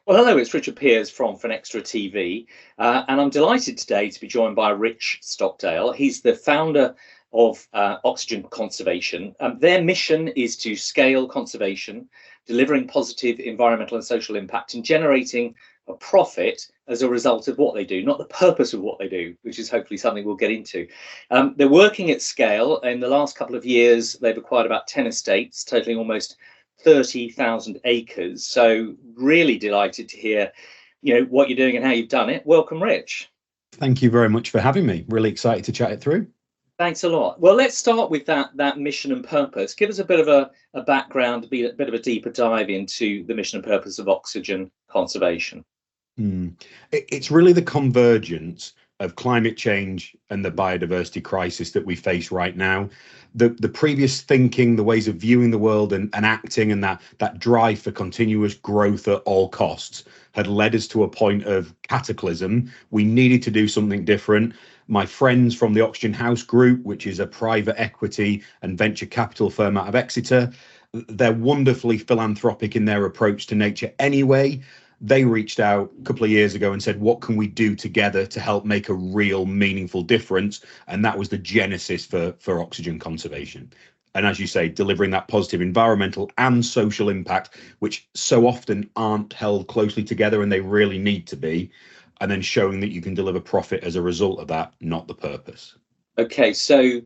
Well, hello, it's Richard Peers from Finextra TV, and I'm delighted today to be joined by Rich Stockdale. He's the founder of Oxygen Conservation. Their mission is to scale conservation, delivering positive environmental and social impact, and generating a profit as a result of what they do, not the purpose of what they do, which is hopefully something we'll get into. They're working at scale. In the last couple of years, they've acquired about 10 estates, totaling almost 30,000 acres. So really delighted to hear, what you're doing and how you've done it. Welcome, Rich. Thank you very much for having me. Really excited to chat it through. Thanks a lot. Well, let's start with that mission and purpose. Give us a bit of a background, a bit of a deeper dive into the mission and purpose of Oxygen Conservation. It's really the convergence of climate change and the biodiversity crisis that we face right now. The previous thinking, the ways of viewing the world and acting, and that drive for continuous growth at all costs had led us to a point of cataclysm. We needed to do something different. My friends from the Oxygen House Group, which is a private equity and venture capital firm out of Exeter, they're wonderfully philanthropic in their approach to nature anyway. They reached out a couple of years ago and said, what can we do together to help make a real meaningful difference? And that was the genesis for Oxygen Conservation. And as you say, delivering that positive environmental and social impact, which so often aren't held closely together, and they really need to be, and then showing that you can deliver profit as a result of that, not the purpose. Okay, so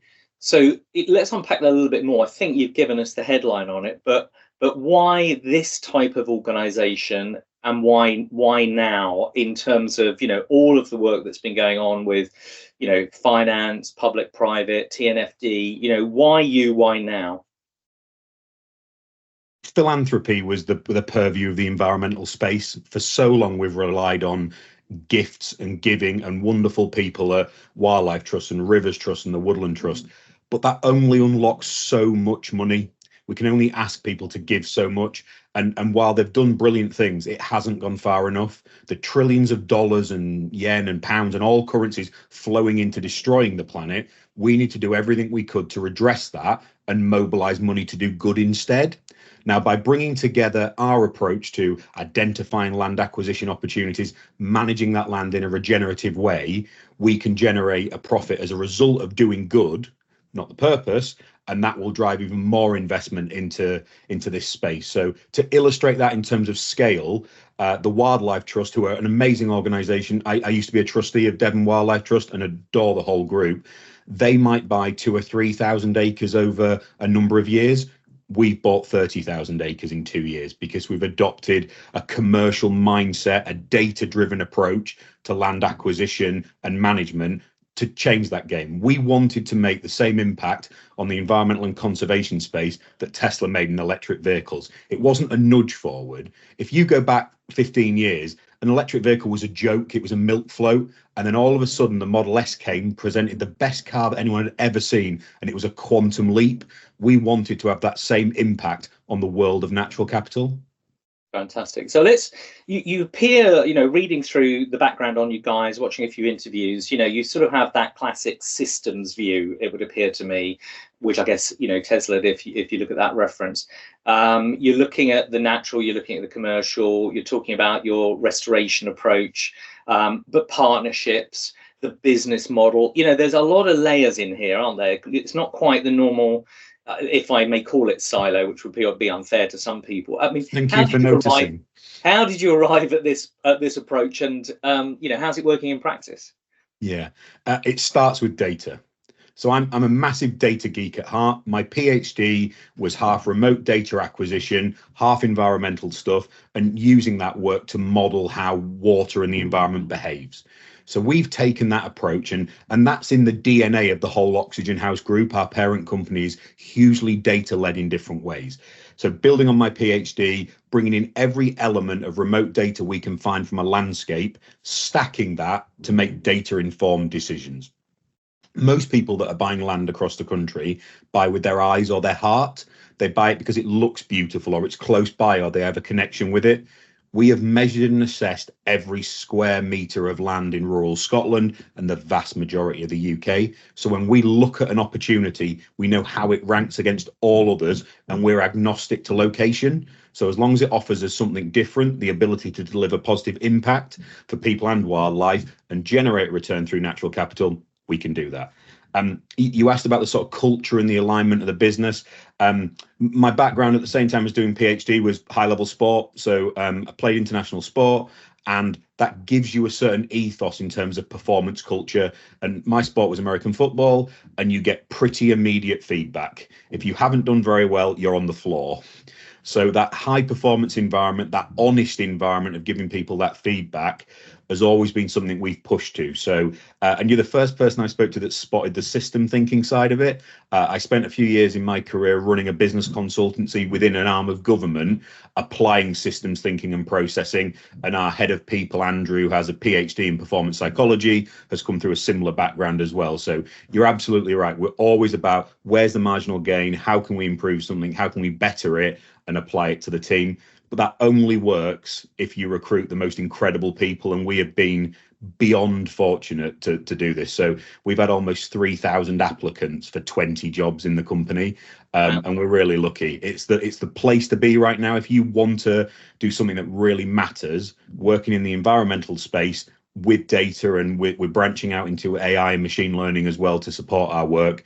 let's unpack that a little bit more. I think you've given us the headline on it, but why this type of organization? And why now, in terms of all of the work that's been going on with finance, public, private, TNFD, why now? Philanthropy was the purview of the environmental space. For so long we've relied on gifts and giving and wonderful people at Wildlife Trust and Rivers Trust and the Woodland Trust, but that only unlocks so much money. We can only ask people to give so much. And while they've done brilliant things, it hasn't gone far enough. The trillions of dollars and yen and pounds and all currencies flowing into destroying the planet, we need to do everything we could to redress that and mobilize money to do good instead. Now, by bringing together our approach to identifying land acquisition opportunities, managing that land in a regenerative way, we can generate a profit as a result of doing good, not the purpose, and that will drive even more investment into this space. So to illustrate that in terms of scale, the Wildlife Trust, who are an amazing organization, I used to be a trustee of Devon Wildlife Trust and adore the whole group. They might buy 2,000 or 3,000 acres over a number of years. We've bought 30,000 acres in 2 years because we've adopted a commercial mindset, a data-driven approach to land acquisition and management to change that game. We wanted to make the same impact on the environmental and conservation space that Tesla made in electric vehicles. It wasn't a nudge forward. If you go back 15 years, an electric vehicle was a joke, it was a milk float, and then all of a sudden the Model S came, presented the best car that anyone had ever seen, and it was a quantum leap. We wanted to have that same impact on the world of natural capital. Fantastic. So you appear, reading through the background on you guys, watching a few interviews, you sort of have that classic systems view, it would appear to me, which I guess, Tesla, if you look at that reference, you're looking at the natural, you're looking at the commercial, you're talking about your restoration approach, but partnerships, the business model, there's a lot of layers in here, aren't there? It's not quite the normal, if I may call it silo, which would be unfair to some people. I mean, thank you for noticing. How did you arrive at this approach, and how's it working in practice? Yeah, it starts with data. So I'm a massive data geek at heart. My PhD was half remote data acquisition, half environmental stuff, and using that work to model how water and the environment behaves. So we've taken that approach, and that's in the DNA of the whole Oxygen House Group. Our parent company is hugely data-led in different ways. So building on my PhD, bringing in every element of remote data we can find from a landscape, stacking that to make data-informed decisions. Most people that are buying land across the country buy with their eyes or their heart. They buy it because it looks beautiful or it's close by or they have a connection with it. We have measured and assessed every square metre of land in rural Scotland and the vast majority of the UK. So when we look at an opportunity, we know how it ranks against all others, and we're agnostic to location. So as long as it offers us something different, the ability to deliver positive impact for people and wildlife and generate return through natural capital, we can do that. You asked about the sort of culture and the alignment of the business. My background at the same time as doing PhD was high level sport. So I played international sport, and that gives you a certain ethos in terms of performance culture. And my sport was American football, and you get pretty immediate feedback. If you haven't done very well, you're on the floor. So that high performance environment, that honest environment of giving people that feedback has always been something we've pushed to. So, and you're the first person I spoke to that spotted the system thinking side of it. I spent a few years in my career running a business consultancy within an arm of government, applying systems thinking and processing. And our head of people, Andrew, has a PhD in performance psychology, has come through a similar background as well. So you're absolutely right. We're always about where's the marginal gain? How can we improve something? How can we better it and apply it to the team? But that only works if you recruit the most incredible people, and we have been beyond fortunate to do this. So we've had almost 3,000 applicants for 20 jobs in the company, and we're really lucky. It's the place to be right now if you want to do something that really matters. Working in the environmental space with data, and we're branching out into AI and machine learning as well to support our work.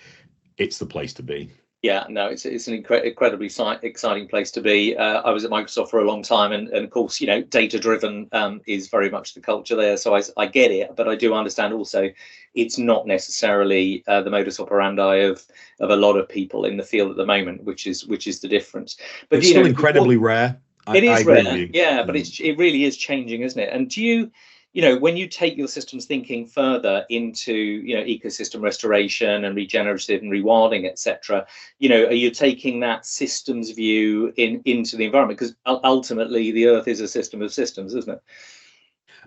It's the place to be. Yeah, no, it's an incredibly exciting place to be. I was at Microsoft for a long time, and of course, data driven is very much the culture there. So I get it, but I do understand also it's not necessarily the modus operandi of a lot of people in the field at the moment, which is the difference. But it's still incredibly rare. It is rare, yeah, but it really is changing, isn't it? And do you? When you take your systems thinking further into, ecosystem restoration and regenerative and rewilding, etc., are you taking that systems view into the environment? Because ultimately the Earth is a system of systems, isn't it?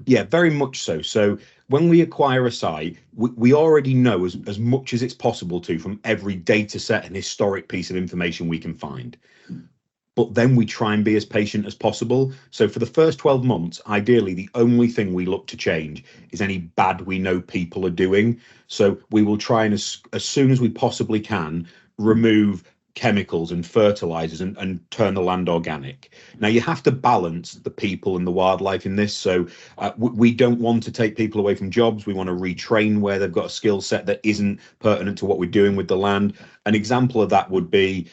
Yeah, very much so. So when we acquire a site, we already know as much as it's possible to from every data set and historic piece of information we can find. But then we try and be as patient as possible. So for the first 12 months, ideally, the only thing we look to change is any bad we know people are doing. So we will try and, as soon as we possibly can, remove chemicals and fertilizers and turn the land organic. Now, you have to balance the people and the wildlife in this. So we don't want to take people away from jobs. We want to retrain where they've got a skill set that isn't pertinent to what we're doing with the land. An example of that would be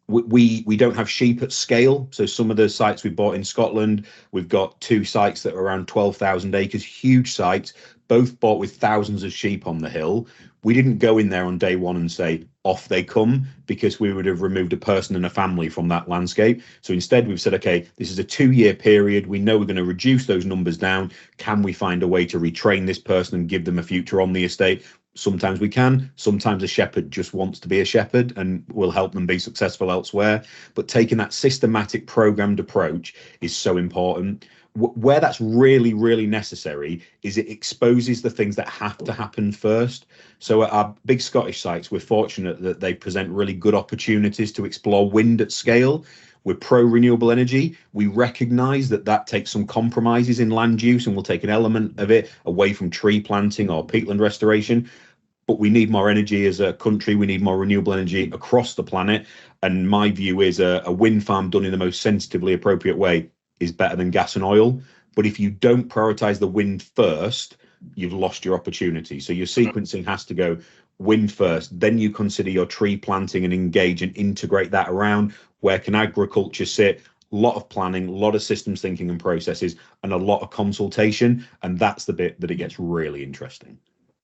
we don't have sheep at scale. So some of the sites we bought in Scotland, we've got 2 sites that are around 12,000 acres, huge sites, both bought with thousands of sheep on the hill. We didn't go in there on day one and say, off they come, because we would have removed a person and a family from that landscape. So instead, we've said, OK, this is a 2-year period. We know we're going to reduce those numbers down. Can we find a way to retrain this person and give them a future on the estate? Sometimes we can. Sometimes a shepherd just wants to be a shepherd, and we'll help them be successful elsewhere. But taking that systematic programmed approach is so important. Where that's really, really necessary is it exposes the things that have to happen first. So at our big Scottish sites, we're fortunate that they present really good opportunities to explore wind at scale. We're pro renewable energy. We recognise that takes some compromises in land use, and we'll take an element of it away from tree planting or peatland restoration. But we need more energy as a country. We need more renewable energy across the planet. And my view is a wind farm done in the most sensitively appropriate way is better than gas and oil. But if you don't prioritize the wind first, you've lost your opportunity. So your sequencing has to go wind first, then you consider your tree planting and engage and integrate that around. Where can agriculture sit? A lot of planning, a lot of systems thinking and processes, and a lot of consultation. And that's the bit that it gets really interesting.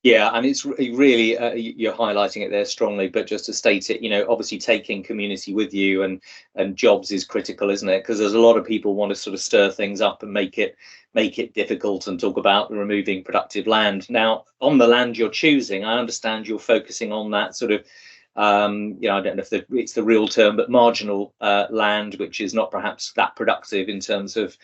Yeah, and it's really you're highlighting it there strongly. But just to state it, obviously taking community with you and jobs is critical, isn't it? Because there's a lot of people want to sort of stir things up and make it difficult and talk about removing productive land. Now, on the land you're choosing, I understand you're focusing on that sort of I don't know if it's the real term, but marginal land, which is not perhaps that productive in terms of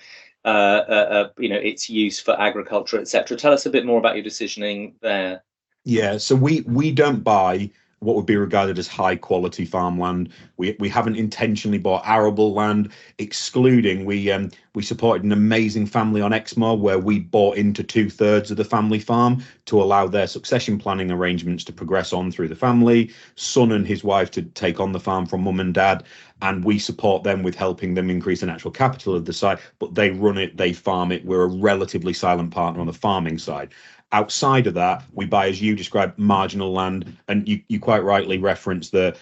its use for agriculture, etc. Tell us a bit more about your decisioning there. Yeah, so we don't buy what would be regarded as high quality farmland. We haven't intentionally bought arable land, excluding we supported an amazing family on Exmoor where we bought into 2/3 of the family farm to allow their succession planning arrangements to progress on through the family, son and his wife to take on the farm from mum and dad, and we support them with helping them increase the natural capital of the site, but they run it, they farm it. We're a relatively silent partner on the farming side. Outside of that, we buy, as you described, marginal land, and you quite rightly referenced that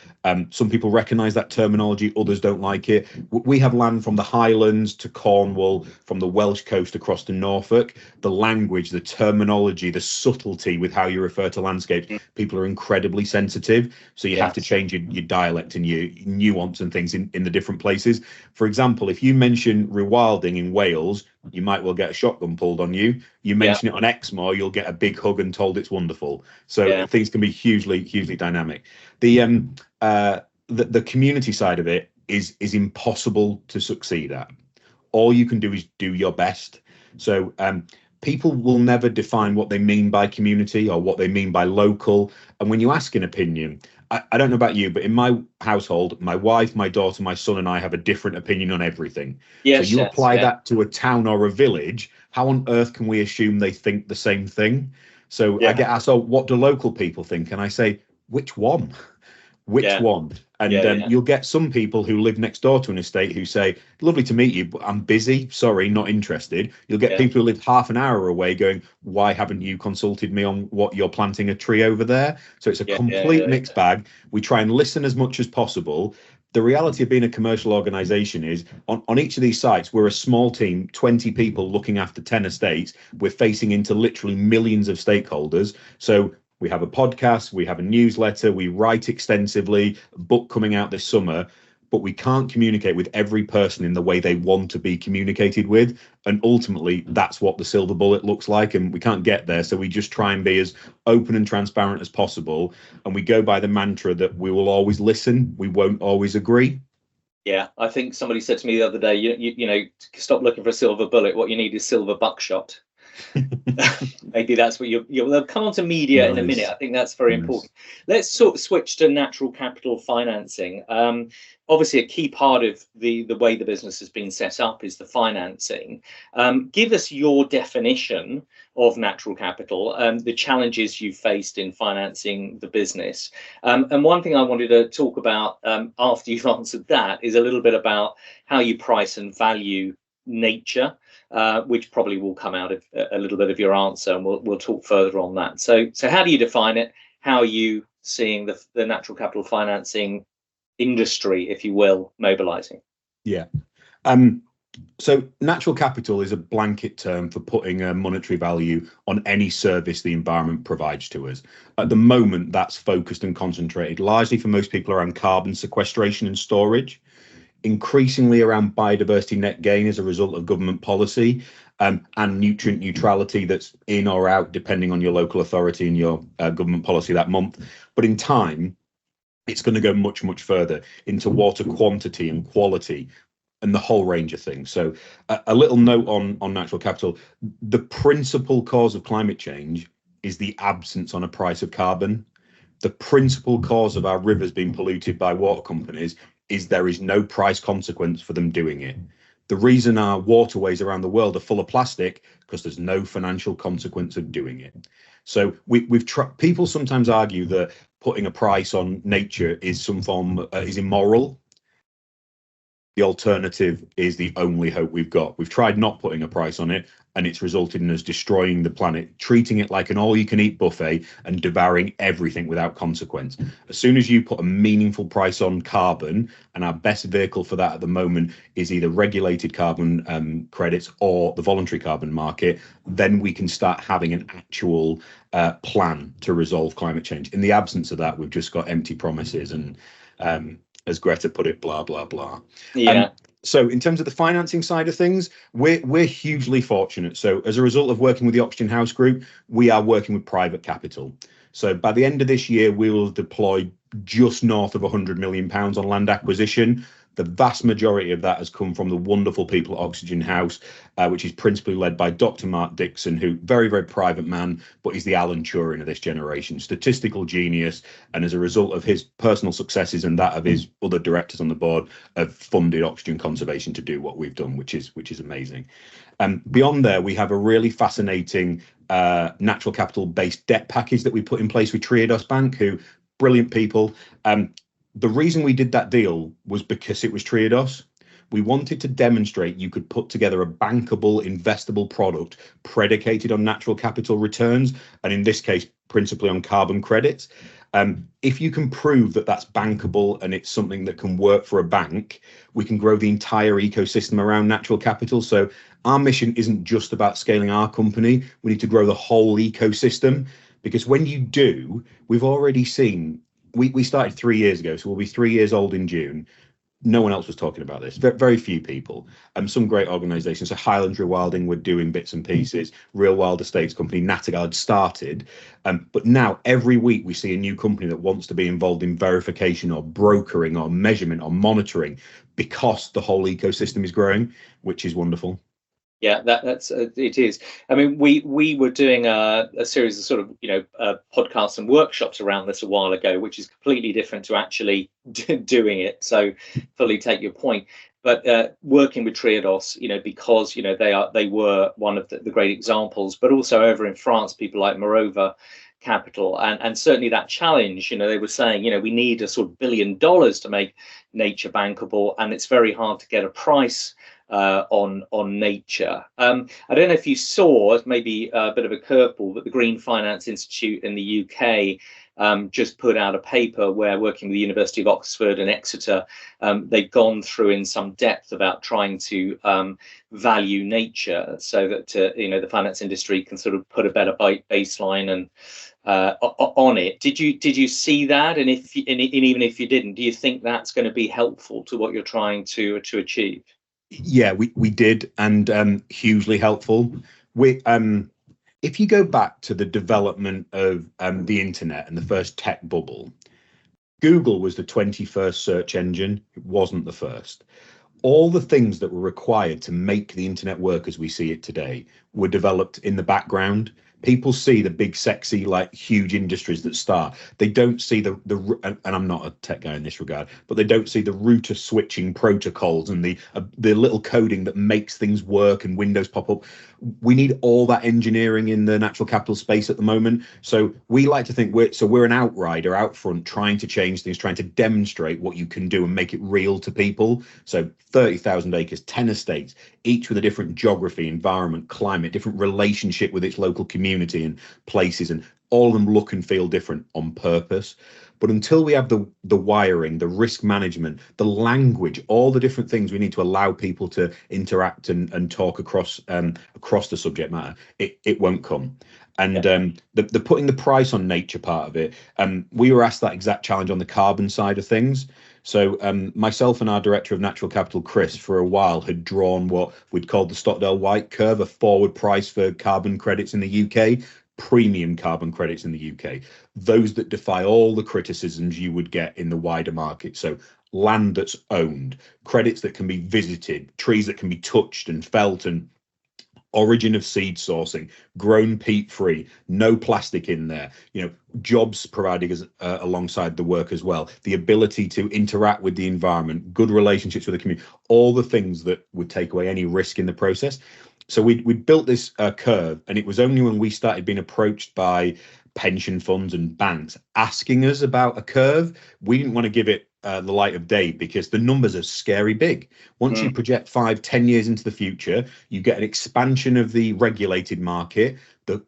some people recognise that terminology, others don't like it. We have land from the Highlands to Cornwall, from the Welsh coast across to Norfolk. The language, the terminology, the subtlety with how you refer to landscapes, people are incredibly sensitive. So you have to change your dialect and your nuance and things in the different places. For example, if you mention rewilding in Wales, you might well get a shotgun pulled on you. You mention it on Exmoor, you'll get a big hug and told it's wonderful. So things can be hugely dynamic. The community side of it is impossible to succeed at. All you can do is do your best. So people will never define what they mean by community or what they mean by local. And when you ask an opinion, I don't know about you, but in my household, my wife, my daughter, my son and I have a different opinion on everything. Yes, so you apply that to a town or a village, how on earth can we assume they think the same thing? So I get asked, oh, what do local people think? And I say, which one? Which one? And you'll get some people who live next door to an estate who say, lovely to meet you, but I'm busy. Sorry, not interested. You'll get people who live half an hour away going, why haven't you consulted me on what you're planting a tree over there? So it's a complete mixed bag. We try and listen as much as possible. The reality of being a commercial organisation is on each of these sites, we're a small team, 20 people looking after 10 estates. We're facing into literally millions of stakeholders. So we have a podcast, we have a newsletter, we write extensively, a book coming out this summer, but we can't communicate with every person in the way they want to be communicated with. And ultimately, that's what the silver bullet looks like. And we can't get there. So we just try and be as open and transparent as possible. And we go by the mantra that we will always listen. We won't always agree. Yeah, I think somebody said to me the other day, you know, stop looking for a silver bullet. What you need is silver buckshot. Maybe that's what you'll come on to media in a minute. I think that's very important. Let's sort of switch to natural capital financing. Obviously, a key part of the way the business has been set up is the financing. Give us your definition of natural capital, the challenges you faced in financing the business. And one thing I wanted to talk about after you've answered that is a little bit about how you price and value nature, which probably will come out of a little bit of your answer, and we'll talk further on that. So how do you define it? How are you seeing the natural capital financing industry, if you will, mobilizing? Yeah. So natural capital is a blanket term for putting a monetary value on any service the environment provides to us. At the moment, that's focused and concentrated largely for most people around carbon sequestration and storage, increasingly around biodiversity net gain as a result of government policy, and nutrient neutrality that's in or out depending on your local authority and your government policy that month. But in time, it's going to go much further into water quantity and quality and the whole range of things. So a little note on natural capital. The principal cause of climate change is the absence on a price of carbon. The principal cause of our rivers being polluted by water companies is there is no price consequence for them doing it. The reason our waterways around the world are full of plastic because there's no financial consequence of doing it. So we've tried. People sometimes argue that putting a price on nature is some form is immoral. The alternative is the only hope we've got. We've tried not putting a price on it, and it's resulted in us destroying the planet, treating it like an all-you-can-eat buffet and devouring everything without consequence. As soon as you put a meaningful price on carbon, and our best vehicle for that at the moment is either regulated carbon credits or the voluntary carbon market, then we can start having an actual plan to resolve climate change. In the absence of that, we've just got empty promises and as Greta put it, blah, blah, blah. Yeah. So in terms of the financing side of things, we're hugely fortunate. So as a result of working with the Oxygen House Group, we are working with private capital. So by the end of this year, we will deploy just north of £100 million on land acquisition. The vast majority of that has come from the wonderful people at Oxygen House, which is principally led by Dr. Mark Dixon, who very, very private man, but he's the Alan Turing of this generation, statistical genius. And as a result of his personal successes and that of his other directors on the board, have funded oxygen conservation to do what we've done, which is amazing. Beyond there, we have a really fascinating natural capital based debt package that we put in place with Triodos Bank, who brilliant people. The reason we did that deal was because it was Triodos. We wanted to demonstrate you could put together a bankable, investable product predicated on natural capital returns, and in this case, principally on carbon credits. If you can prove that that's bankable and it's something that can work for a bank, we can grow the entire ecosystem around natural capital. So our mission isn't just about scaling our company. We need to grow the whole ecosystem, because when you do, we've already seen, we started 3 years ago, so we'll be 3 years old in June. No one else was talking about this. Very few people. Some great organisations. So Highlands Rewilding were doing bits and pieces. Real Wild Estates company, Natterguard started. But now every week we see a new company that wants to be involved in verification or brokering or measurement or monitoring, because the whole ecosystem is growing, which is wonderful. Yeah, that's it is. I mean, we were doing a series of sort of podcasts and workshops around this a while ago, which is completely different to actually doing it. So fully take your point. But working with Triodos, because they were one of the great examples, but also over in France, people like Morova Capital, and certainly that challenge. They were saying, we need a sort of $1 billion to make nature bankable, and it's very hard to get a price on nature. I don't know if you saw, maybe a bit of a curveball, but the Green Finance Institute in the UK just put out a paper where, working with the University of Oxford and Exeter, they've gone through in some depth about trying to value nature, so that the finance industry can sort of put a better baseline and on it. Did you see that? And even if you didn't, do you think that's going to be helpful to what you're trying to achieve? Yeah, we did, and hugely helpful. If you go back to the development of the internet and the first tech bubble, Google was the 21st search engine. It wasn't the first. All the things that were required to make the internet work as we see it today were developed in the background. People see the big, sexy, like huge industries that start. They don't see and I'm not a tech guy in this regard, but they don't see the router switching protocols and the little coding that makes things work and windows pop up. We need all that engineering in the natural capital space at the moment. So we like to think we're an outrider out front, trying to change things, trying to demonstrate what you can do and make it real to people. So 30,000 acres, 10 estates, each with a different geography, environment, climate, different relationship with its local community and places, and all of them look and feel different on purpose. But until we have the wiring, the risk management, the language, all the different things we need to allow people to interact and talk across the subject matter, it won't come. And the putting the price on nature part of it, we were asked that exact challenge on the carbon side of things. So myself and our director of natural capital, Chris, for a while had drawn what we'd called the Stockdale White Curve, a forward price for carbon credits in the UK, premium carbon credits in the UK, those that defy all the criticisms you would get in the wider market. So land that's owned, credits that can be visited, trees that can be touched and felt, and origin of seed sourcing, grown peat free, no plastic in there, jobs provided alongside the work as well, the ability to interact with the environment, good relationships with the community, all the things that would take away any risk in the process. So we built this curve, and it was only when we started being approached by pension funds and banks asking us about a curve, we didn't want to give it the light of day, because the numbers are scary big. Once you project 5-10 years into the future, you get an expansion of the regulated market.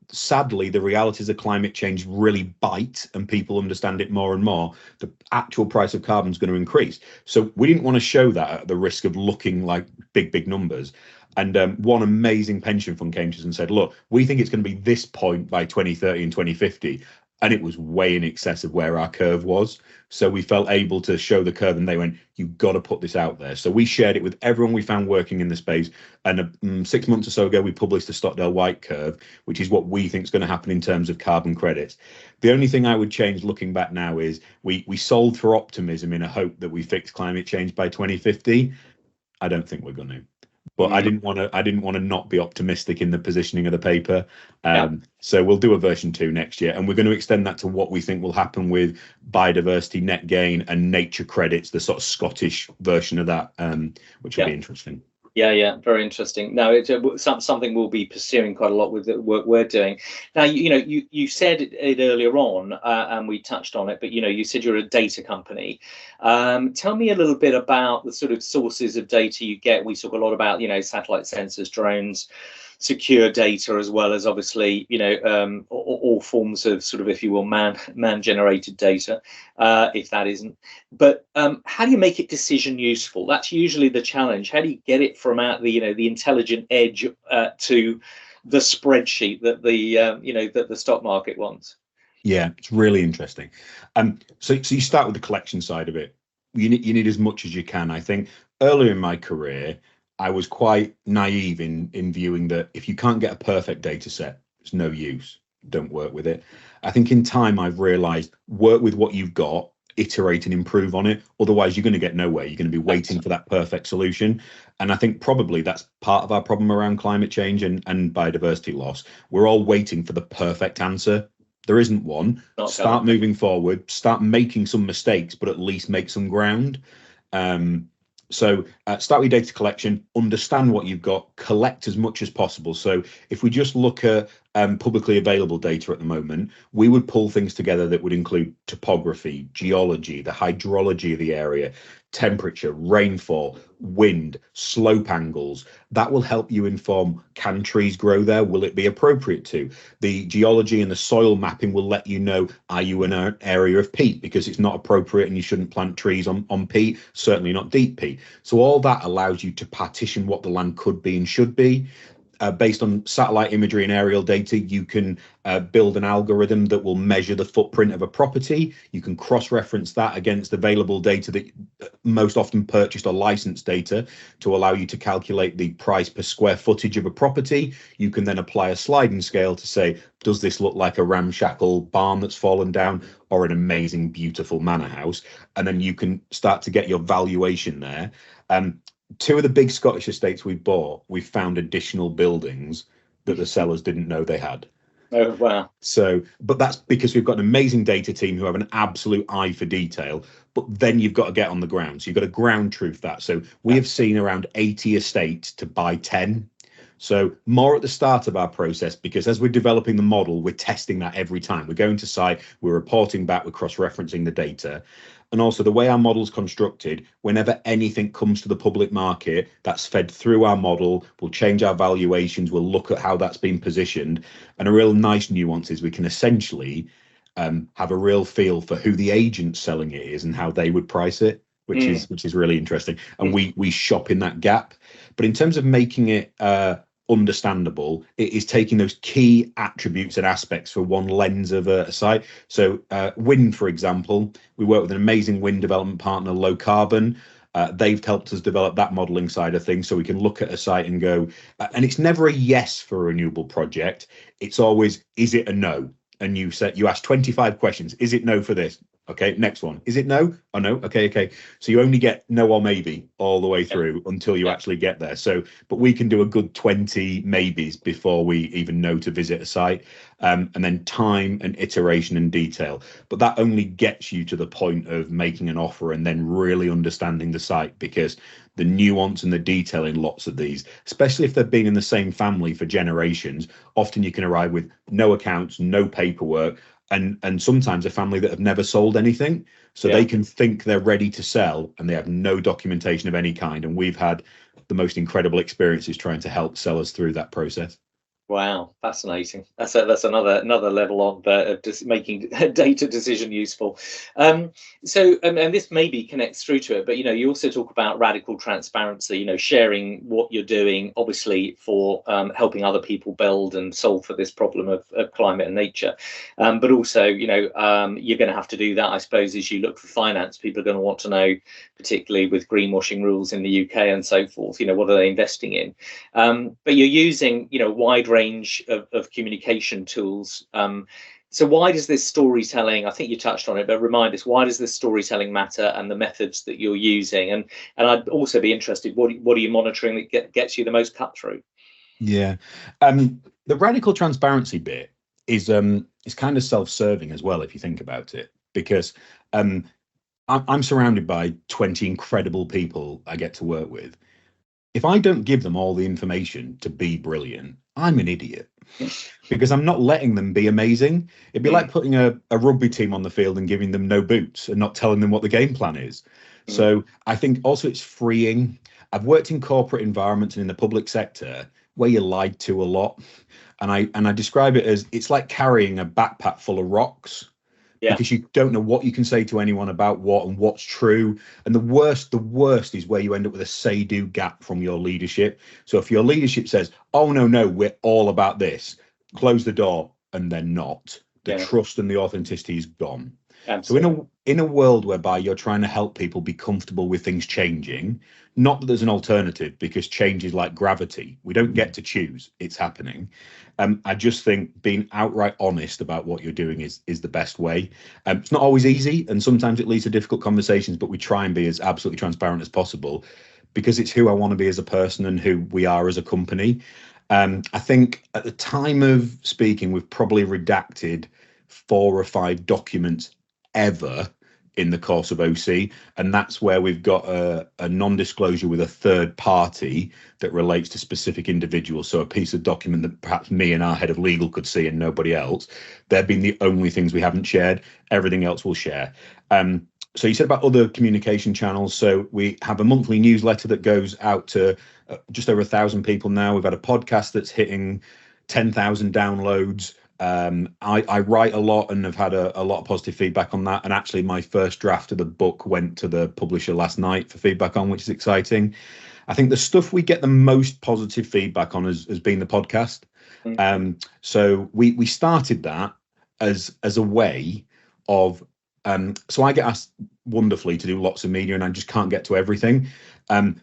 Sadly, the realities of climate change really bite, and people understand it more and more. The actual price of carbon is going to increase. So we didn't want to show that at the risk of looking like big numbers. And one amazing pension fund came to us and said, look, we think it's going to be this point by 2030 and 2050. and it was way in excess of where our curve was. So we felt able to show the curve, and they went, "You've got to put this out there." So we shared it with everyone we found working in the space. And 6 months or so ago, we published the Stockdale White curve, which is what we think is going to happen in terms of carbon credits. The only thing I would change looking back now is we sold for optimism in a hope that we fix climate change by 2050. I don't think we're going to. But I didn't want to not be optimistic in the positioning of the paper. So we'll do a version 2 next year, and we're going to extend that to what we think will happen with biodiversity net gain and nature credits, the sort of Scottish version of that, which will be interesting. Yeah, very interesting. No, it's something we'll be pursuing quite a lot with the work we're doing. Now, you said it earlier on, and we touched on it, but you said you're a data company. Tell me a little bit about the sort of sources of data you get. We talk a lot about satellite sensors, drones, secure data, as well as obviously all forms of sort of, if you will, man generated data, if that isn't. But how do you make it decision useful? That's usually the challenge. How do you get it from out the intelligent edge to the spreadsheet that the stock market wants? Yeah, it's really interesting. So you start with the collection side of it. You need as much as you can. I think earlier in my career, I was quite naive in viewing that if you can't get a perfect data set, it's no use. Don't work with it. I think in time, I've realized work with what you've got, iterate and improve on it. Otherwise, you're going to get nowhere. You're going to be waiting for that perfect solution. And I think probably that's part of our problem around climate change and biodiversity loss. We're all waiting for the perfect answer. There isn't one. Start moving forward, start making some mistakes, but at least make some ground. So start with data collection, understand what you've got, collect as much as possible. So if we just look at publicly available data at the moment, we would pull things together that would include topography, geology, the hydrology of the area, temperature, rainfall, wind, slope angles. That will help you inform, can trees grow there? Will it be appropriate to? The geology and the soil mapping will let you know, are you in an area of peat? Because it's not appropriate and you shouldn't plant trees on peat, certainly not deep peat. So all that allows you to partition what the land could be and should be. Based on satellite imagery and aerial data, you can build an algorithm that will measure the footprint of a property. You can cross-reference that against available data that most often purchased or licensed data to allow you to calculate the price per square footage of a property. You can then apply a sliding scale to say, does this look like a ramshackle barn that's fallen down or an amazing, beautiful manor house? And then you can start to get your valuation there. 2 of the big Scottish estates we bought, we found additional buildings that the sellers didn't know they had. Oh, wow. So, but that's because we've got an amazing data team who have an absolute eye for detail, but then you've got to get on the ground. So you've got to ground truth that. So we have seen around 80 estates to buy 10. So more at the start of our process, because as we're developing the model, we're testing that every time. We're going to site, we're reporting back, we're cross-referencing the data. And also the way our model's constructed, whenever anything comes to the public market, that's fed through our model, we'll change our valuations, we'll look at how that's been positioned. And a real nice nuance is we can essentially have a real feel for who the agent selling it is and how they would price it, which is really interesting. And we shop in that gap. But in terms of making it understandable, it is taking those key attributes and aspects for one lens of a site. So wind, for example, we work with an amazing wind development partner, Low Carbon. They've helped us develop that modeling side of things, so we can look at a site and go, and it's never a yes for a renewable project. It's always, is it a no? And you ask 25 questions. Is it no for this? Okay, next one. Is it no? Oh, no. Okay. So you only get no or maybe all the way through until you actually get there. So, but we can do a good 20 maybes before we even know to visit a site. And then time and iteration and detail. But that only gets you to the point of making an offer and then really understanding the site, because the nuance and the detail in lots of these, especially if they've been in the same family for generations, often you can arrive with no accounts, no paperwork, and sometimes a family that have never sold anything. So they can think they're ready to sell and they have no documentation of any kind. And we've had the most incredible experiences trying to help sellers through that process. Wow, fascinating. That's another level on just making data decision useful. Um, and this maybe connects through to it, but you also talk about radical transparency. Sharing what you're doing, obviously for helping other people build and solve for this problem of climate and nature. But also, you're going to have to do that, I suppose, as you look for finance. People are going to want to know, particularly with greenwashing rules in the UK and so forth. What are they investing in? But you're using, a wide range of communication tools. So why does this storytelling, I think you touched on it, but remind us, why does this storytelling matter and the methods that you're using? And I'd also be interested, what are you monitoring that gets you the most cut through? Yeah. The radical transparency bit is kind of self-serving as well, if you think about it, because I'm surrounded by 20 incredible people I get to work with. If I don't give them all the information to be brilliant, I'm an idiot because I'm not letting them be amazing. It'd be like putting a rugby team on the field and giving them no boots and not telling them what the game plan is. So I think also it's freeing. I've worked in corporate environments and in the public sector where you're lied to a lot. And I describe it as it's like carrying a backpack full of rocks. Yeah. Because you don't know what you can say to anyone about what and what's true. And the worst is where you end up with a say-do gap from your leadership. So if your leadership says, oh, no, we're all about this, close the door, and they're not. The trust and the authenticity is gone. Absolutely. So in a world whereby you're trying to help people be comfortable with things changing, not that there's an alternative, because change is like gravity. We don't get to choose. It's happening. I just think being outright honest about what you're doing is the best way. It's not always easy, and sometimes it leads to difficult conversations, but we try and be as absolutely transparent as possible because it's who I want to be as a person and who we are as a company. I think at the time of speaking, we've probably redacted 4 or 5 documents ever in the course of OC, and that's where we've got a non-disclosure with a third party that relates to specific individuals. So a piece of document that perhaps me and our head of legal could see and nobody else. They've been the only things we haven't shared. Everything else we'll share. So you said about other communication channels. So we have a monthly newsletter that goes out to just over 1,000 people now. We've had a podcast that's hitting 10,000 downloads. I write a lot and have had a lot of positive feedback on that. And actually, my first draft of the book went to the publisher last night for feedback on, which is exciting. I think the stuff we get the most positive feedback on has been the podcast. So we started that as a way of so I get asked wonderfully to do lots of media and I just can't get to everything.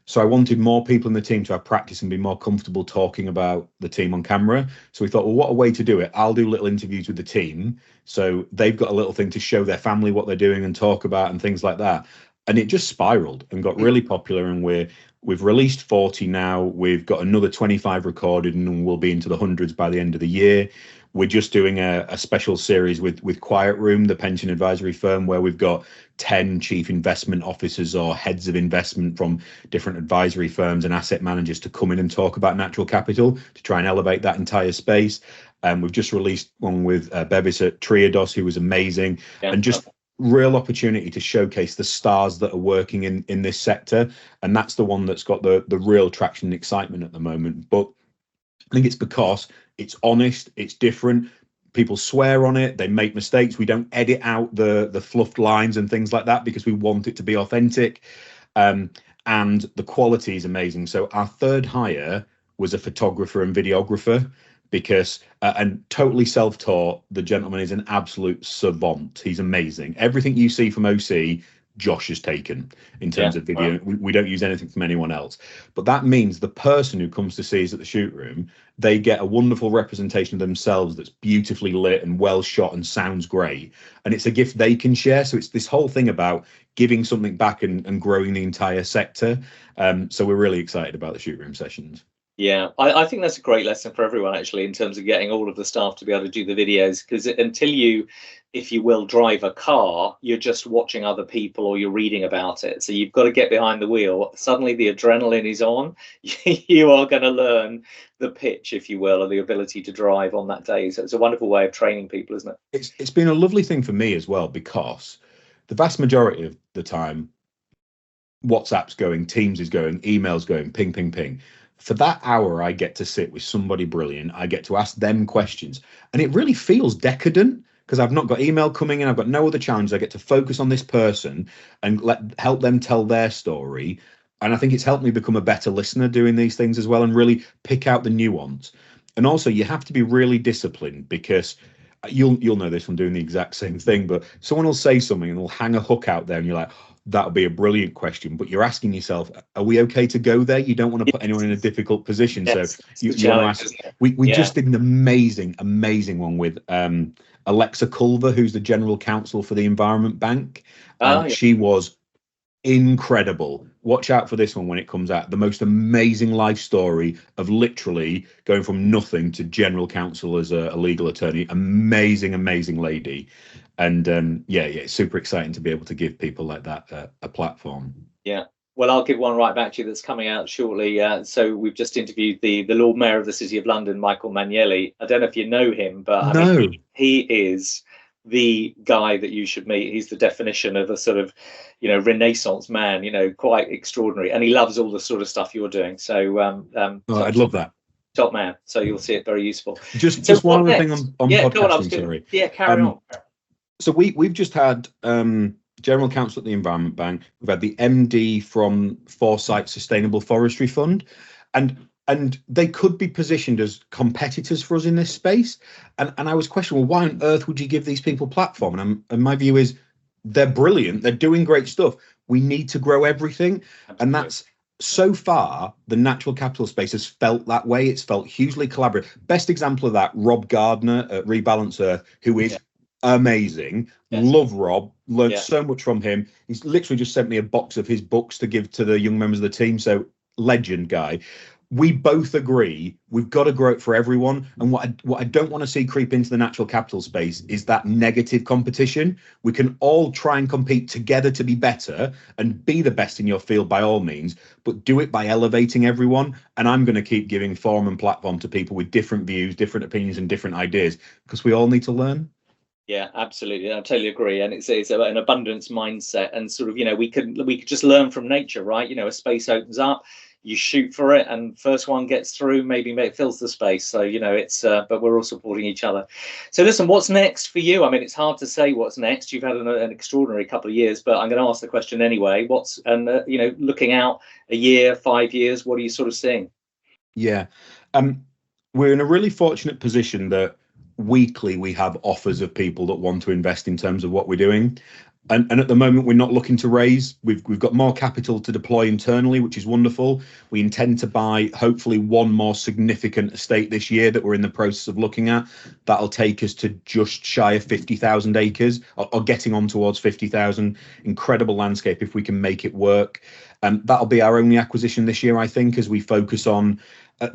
So I wanted more people in the team to have practice and be more comfortable talking about the team on camera. So we thought, well, what a way to do it. I'll do little interviews with the team. So they've got a little thing to show their family what they're doing and talk about and things like that. And it just spiraled and got really popular. And we've released 40 now. We've got another 25 recorded and we'll be into the hundreds by the end of the year. We're just doing a special series with Quiet Room, the pension advisory firm, where we've got 10 chief investment officers or heads of investment from different advisory firms and asset managers to come in and talk about natural capital to try and elevate that entire space. We've just released one with Bevis at Triodos, who was amazing, and just real opportunity to showcase the stars that are working in this sector. And that's the one that's got the real traction and excitement at the moment. But I think it's because it's honest, it's different. People swear on it, they make mistakes. We don't edit out the fluffed lines and things like that because we want it to be authentic. And the quality is amazing. So our third hire was a photographer and videographer because, and totally self-taught, the gentleman is an absolute savant. He's amazing. Everything you see from OC, Josh has taken in terms of video. Wow. We don't use anything from anyone else. But that means the person who comes to see us at the shoot room, they get a wonderful representation of themselves that's beautifully lit and well shot and sounds great. And it's a gift they can share. So it's this whole thing about giving something back and growing the entire sector. So we're really excited about the shoot room sessions. Yeah, I think that's a great lesson for everyone, actually, in terms of getting all of the staff to be able to do the videos, because until you, if you will, drive a car, you're just watching other people or you're reading about it. So you've got to get behind the wheel. Suddenly the adrenaline is on. You are going to learn the pitch, if you will, or the ability to drive on that day. So it's a wonderful way of training people, isn't it? It's been a lovely thing for me as well, because the vast majority of the time, WhatsApp's going, Teams is going, emails going, ping, ping, ping. for that hour, I get to sit with somebody brilliant. I get to ask them questions, and it really feels decadent because I've not got email coming in. I've got no other challenges. I get to focus on this person and help them tell their story. And I think it's helped me become a better listener doing these things as well, and really pick out the nuance. And also, you have to be really disciplined, because you'll know this from doing the exact same thing, but someone will say something and they'll hang a hook out there, and you're like, that'll be a brilliant question, but you're asking yourself, are we okay to go there? You don't want to put anyone in a difficult position. Yes, So you want to ask. We just did an amazing one with Alexa Culver, who's the general counsel for the Environment Bank. She was incredible. Watch out for this one when it comes out. The most amazing life story of literally going from nothing to general counsel as a legal attorney. Amazing lady. And it's super exciting to be able to give people like that a platform. Yeah. Well, I'll give one right back to you that's coming out shortly. So we've just interviewed the Lord Mayor of the City of London, Michael Magnelli. I don't know if you know him, but I mean, he is the guy that you should meet. He's the definition of a sort of, Renaissance man, quite extraordinary. And he loves all the sort of stuff you're doing. So I'd love that. Top man. So you'll see it very useful. Just one other thing on podcasting, sorry. Yeah, carry on. So we've just had General Counsel at the Environment Bank. We've had the MD from Foresight Sustainable Forestry Fund, and they could be positioned as competitors for us in this space. And I was questioning, well, why on earth would you give these people platform? And my view is they're brilliant. They're doing great stuff. We need to grow everything. Absolutely. And that's, so far, the natural capital space has felt that way. It's felt hugely collaborative. Best example of that, Rob Gardner at Rebalance Earth, who is amazing. Yes. Love Rob. Learned so much from him. He's literally just sent me a box of his books to give to the young members of the team. So legend guy. We both agree we've got to grow it for everyone. And what I don't want to see creep into the natural capital space is that negative competition. We can all try and compete together to be better and be the best in your field by all means, but do it by elevating everyone. And I'm going to keep giving forum and platform to people with different views, different opinions and different ideas, because we all need to learn. Yeah, absolutely. I totally agree. And it's an abundance mindset, and sort of, we could just learn from nature, right? A space opens up, you shoot for it, and first one gets through, maybe it fills the space. So, it's, but we're all supporting each other. So listen, what's next for you? I mean, it's hard to say what's next. You've had an extraordinary couple of years, but I'm going to ask the question anyway. Looking out a year, 5 years, what are you sort of seeing? Yeah. We're in a really fortunate position that weekly we have offers of people that want to invest in terms of what we're doing. And at the moment, we're not looking to raise. We've got more capital to deploy internally, which is wonderful. We intend to buy, hopefully, one more significant estate this year that we're in the process of looking at. That'll take us to just shy of 50,000 acres, or getting on towards 50,000. Incredible landscape if we can make it work. That'll be our only acquisition this year, I think, as we focus on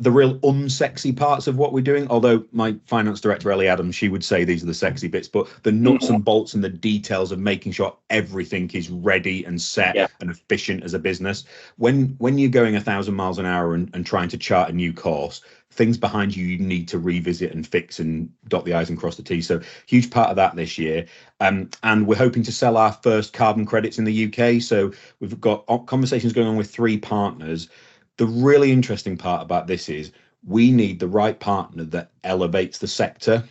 the real unsexy parts of what we're doing. Although my finance director, Ellie Adams, she would say these are the sexy bits, but the nuts and bolts and the details of making sure everything is ready and set and efficient as a business. When you're going 1,000 miles an hour and trying to chart a new course, things behind you need to revisit and fix and dot the I's and cross the T's. So huge part of that this year. And we're hoping to sell our first carbon credits in the UK. So we've got conversations going on with 3 partners. The really interesting part about this is we need the right partner that elevates the sector.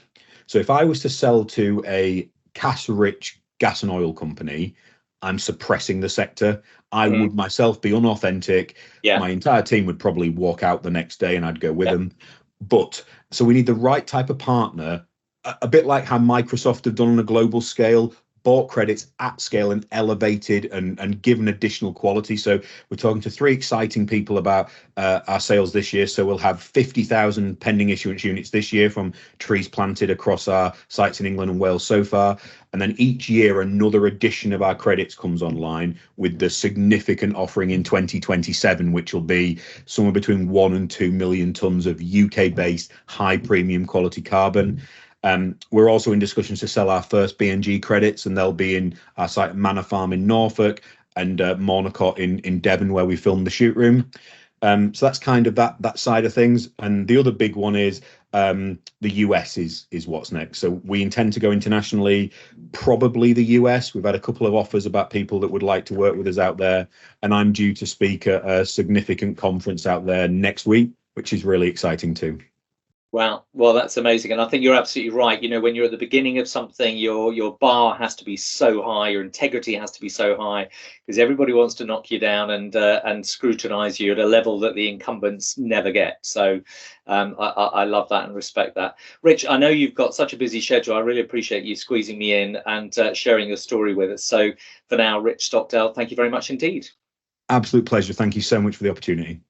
So if I was to sell to a cash-rich gas and oil company, I'm suppressing the sector. I would myself be unauthentic. My entire team would probably walk out the next day and I'd go with them. But so we need the right type of partner, a bit like how Microsoft have done on a global scale, bought credits at scale and elevated and given additional quality. So we're talking to 3 exciting people about our sales this year. So we'll have 50,000 pending issuance units this year from trees planted across our sites in England and Wales so far. And then each year, another edition of our credits comes online with the significant offering in 2027, which will be somewhere between 1 and 2 million tons of UK-based high premium quality carbon. We're also in discussions to sell our first BNG credits, and they'll be in our site Manor Farm in Norfolk and Mornicott in Devon, where we filmed the shoot room. So that's kind of that side of things. And the other big one is the US is what's next. So we intend to go internationally, probably the US. We've had a couple of offers about people that would like to work with us out there, and I'm due to speak at a significant conference out there next week, which is really exciting too. Wow. Well, that's amazing. And I think you're absolutely right. You know, when you're at the beginning of something, your bar has to be so high, your integrity has to be so high, because everybody wants to knock you down and scrutinize you at a level that the incumbents never get. So I love that and respect that. Rich, I know you've got such a busy schedule. I really appreciate you squeezing me in and sharing your story with us. So for now, Rich Stockdale, thank you very much indeed. Absolute pleasure. Thank you so much for the opportunity.